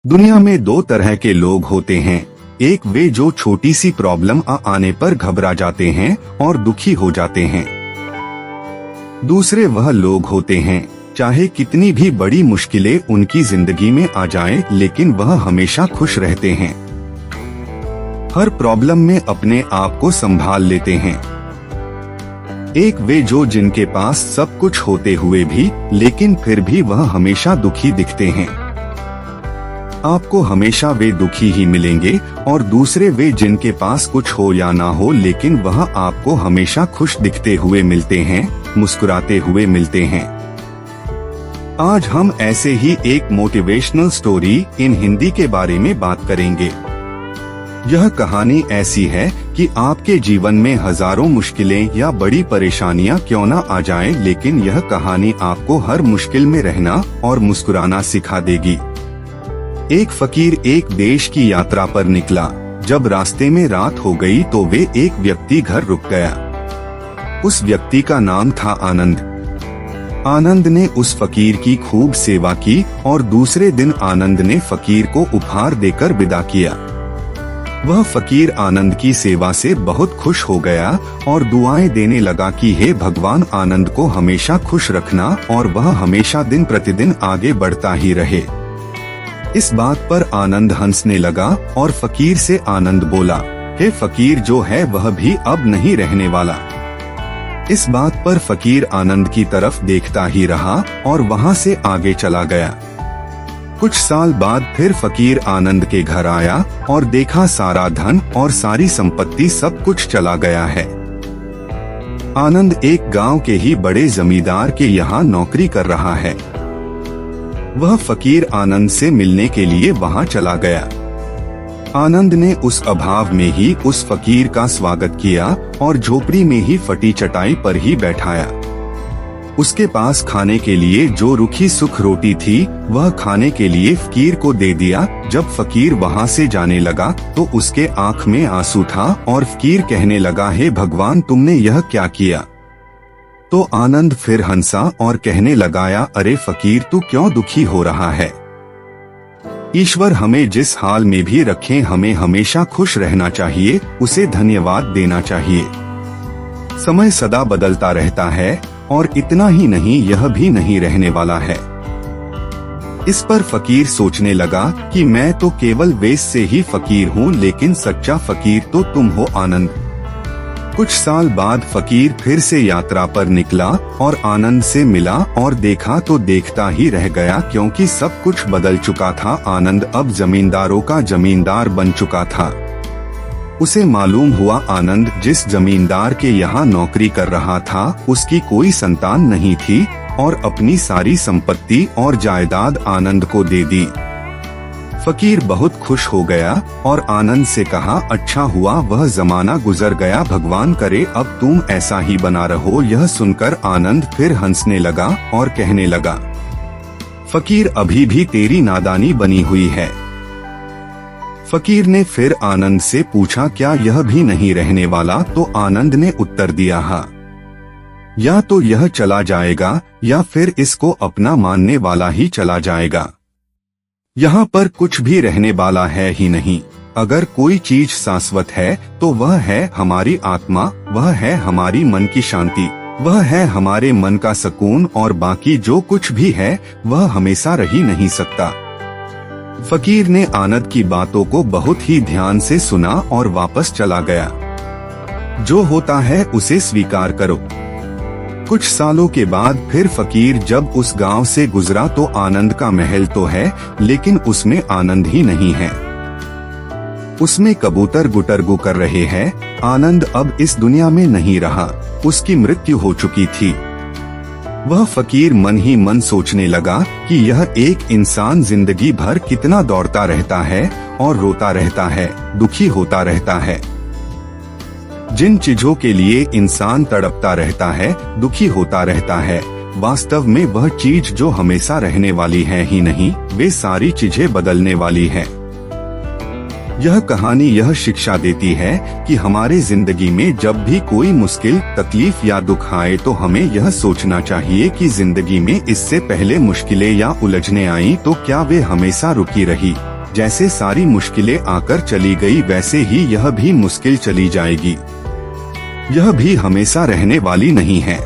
दुनिया में दो तरह के लोग होते हैं। एक वे जो छोटी सी प्रॉब्लम आने पर घबरा जाते हैं और दुखी हो जाते हैं। दूसरे वह लोग होते हैं चाहे कितनी भी बड़ी मुश्किलें उनकी जिंदगी में आ जाएं, लेकिन वह हमेशा खुश रहते हैं। हर प्रॉब्लम में अपने आप को संभाल लेते हैं। एक वे जो जिनके पास सब कुछ होते हुए भी लेकिन फिर भी वह हमेशा दुखी दिखते हैं। आपको हमेशा वे दुखी ही मिलेंगे। और दूसरे वे जिनके पास कुछ हो या ना हो लेकिन वह आपको हमेशा खुश दिखते हुए मिलते हैं, मुस्कुराते हुए मिलते हैं। आज हम ऐसे ही एक मोटिवेशनल स्टोरी इन हिंदी के बारे में बात करेंगे। यह कहानी ऐसी है कि आपके जीवन में हजारों मुश्किलें या बड़ी परेशानियां क्यों ना आ जाएं, लेकिन यह कहानी आपको हर मुश्किल में रहना और मुस्कुराना सिखा देगी। एक फकीर एक देश की यात्रा पर निकला। जब रास्ते में रात हो गई तो वे एक व्यक्ति घर रुक गया। उस व्यक्ति का नाम था आनंद। आनंद ने उस फकीर की खूब सेवा की और दूसरे दिन आनंद ने फकीर को उपहार देकर विदा किया। वह फकीर आनंद की सेवा से बहुत खुश हो गया और दुआएं देने लगा कि हे भगवान, आनंद को हमेशा खुश रखना और वह हमेशा दिन प्रतिदिन आगे बढ़ता ही रहे। इस बात पर आनंद हंसने लगा और फकीर से आनंद बोला, हे फकीर, जो है वह भी अब नहीं रहने वाला। इस बात पर फकीर आनंद की तरफ देखता ही रहा और वहां से आगे चला गया। कुछ साल बाद फिर फकीर आनंद के घर आया और देखा सारा धन और सारी संपत्ति सब कुछ चला गया है। आनंद एक गांव के ही बड़े जमींदार के यहाँ नौकरी कर रहा है। वह फकीर आनंद से मिलने के लिए वहां चला गया। आनंद ने उस अभाव में ही उस फकीर का स्वागत किया और झोपड़ी में ही फटी चटाई पर ही बैठाया। उसके पास खाने के लिए जो रूखी सुख रोटी थी वह खाने के लिए फकीर को दे दिया। जब फकीर वहां से जाने लगा तो उसके आंख में आंसू था और फकीर कहने लगा, हे भगवान, तुमने यह क्या किया? तो आनंद फिर हंसा और कहने लगाया, अरे फकीर, तू क्यों दुखी हो रहा है? ईश्वर हमें जिस हाल में भी रखे हमें हमेशा खुश रहना चाहिए, उसे धन्यवाद देना चाहिए। समय सदा बदलता रहता है और इतना ही नहीं, यह भी नहीं रहने वाला है। इस पर फकीर सोचने लगा कि मैं तो केवल वेश से ही फकीर हूँ, लेकिन सच्चा फकीर तो तुम हो आनंद। कुछ साल बाद फकीर फिर से यात्रा पर निकला और आनंद से मिला और देखा तो देखता ही रह गया, क्योंकि सब कुछ बदल चुका था। आनंद अब जमींदारों का जमींदार बन चुका था। उसे मालूम हुआ आनंद जिस जमींदार के यहाँ नौकरी कर रहा था उसकी कोई संतान नहीं थी और अपनी सारी संपत्ति और जायदाद आनंद को दे दी। फकीर बहुत खुश हो गया और आनंद से कहा, अच्छा हुआ वह जमाना गुजर गया, भगवान करे अब तुम ऐसा ही बना रहो। यह सुनकर आनंद फिर हंसने लगा और कहने लगा, फकीर, अभी भी तेरी नादानी बनी हुई है। फकीर ने फिर आनंद से पूछा, क्या यह भी नहीं रहने वाला? तो आनंद ने उत्तर दिया, हाँ, या तो यह चला जाएगा या फिर इसको अपना मानने वाला ही चला जाएगा। यहाँ पर कुछ भी रहने वाला है ही नहीं। अगर कोई चीज शाश्वत है तो वह है हमारी आत्मा, वह है हमारी मन की शांति, वह है हमारे मन का सुकून, और बाकी जो कुछ भी है वह हमेशा रह ही नहीं सकता। फकीर ने आनंद की बातों को बहुत ही ध्यान से सुना और वापस चला गया। जो होता है उसे स्वीकार करो। कुछ सालों के बाद फिर फकीर जब उस गांव से गुजरा तो आनंद का महल तो है लेकिन उसमें आनंद ही नहीं है। उसमें कबूतर गुटरगू कर रहे हैं। आनंद अब इस दुनिया में नहीं रहा, उसकी मृत्यु हो चुकी थी। वह फकीर मन ही मन सोचने लगा कि यह एक इंसान जिंदगी भर कितना दौड़ता रहता है और रोता रहता है, दुखी होता रहता है। जिन चीजों के लिए इंसान तड़पता रहता है, दुखी होता रहता है, वास्तव में वह चीज जो हमेशा रहने वाली है ही नहीं, वे सारी चीजें बदलने वाली है। यह कहानी यह शिक्षा देती है कि हमारे जिंदगी में जब भी कोई मुश्किल, तकलीफ या दुख आए तो हमें यह सोचना चाहिए कि जिंदगी में इससे पहले मुश्किलें या उलझने आई तो क्या वे हमेशा रुकी रही। जैसे सारी मुश्किलें आकर चली गई वैसे ही यह भी मुश्किल चली जाएगी। यह भी हमेशा रहने वाली नहीं है।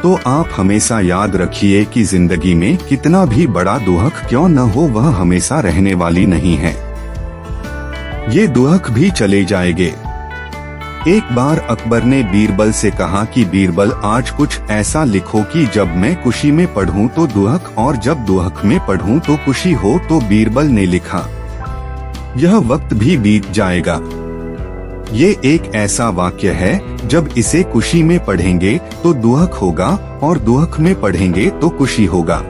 तो आप हमेशा याद रखिए कि जिंदगी में कितना भी बड़ा दुख क्यों न हो वह हमेशा रहने वाली नहीं है। ये दुख भी चले जाएंगे। एक बार अकबर ने बीरबल से कहा कि बीरबल आज कुछ ऐसा लिखो कि जब मैं खुशी में पढ़ूं तो दुख और जब दुख में पढ़ूं तो खुशी हो। तो बीरबल ने लिखा, यह वक्त भी बीत जाएगा। ये एक ऐसा वाक्य है, जब इसे खुशी में पढ़ेंगे तो दुख होगा और दुख में पढ़ेंगे तो खुशी होगा।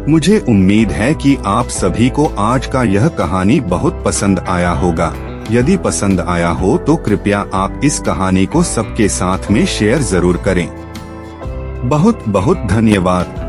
मुझे उम्मीद है कि आप सभी को आज का यह कहानी बहुत पसंद आया होगा। यदि पसंद आया हो तो कृपया आप इस कहानी को सबके साथ में शेयर जरूर करें। बहुत बहुत धन्यवाद।